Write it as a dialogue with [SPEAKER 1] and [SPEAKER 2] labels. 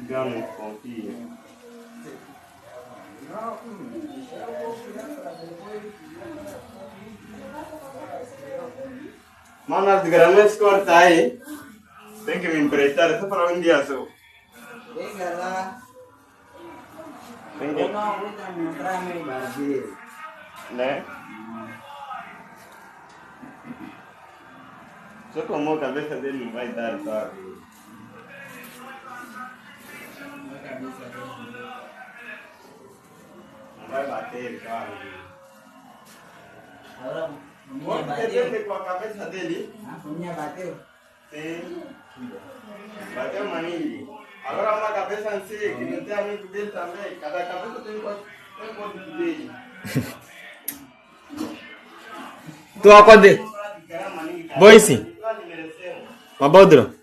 [SPEAKER 1] Digamos, confia. Mano, as gramas corta aí. Tem que me emprestar, só para um dia só.
[SPEAKER 2] Venga lá.
[SPEAKER 1] Venga.
[SPEAKER 2] Não, vou mostrar meu barbeiro.
[SPEAKER 1] Né? Só como a cabeça dele não vai dar, sabe? Não vai bater, cara.
[SPEAKER 2] Agora,
[SPEAKER 1] Pode ter com a cabeça dele?
[SPEAKER 2] a minha bateu?
[SPEAKER 1] Sim. Bateu maninho. Agora uma cabeça em si, que não tem amigo dele também. Cada cabeça tem um código dele.
[SPEAKER 3] Tu acorda? Boy sim. Mabodro.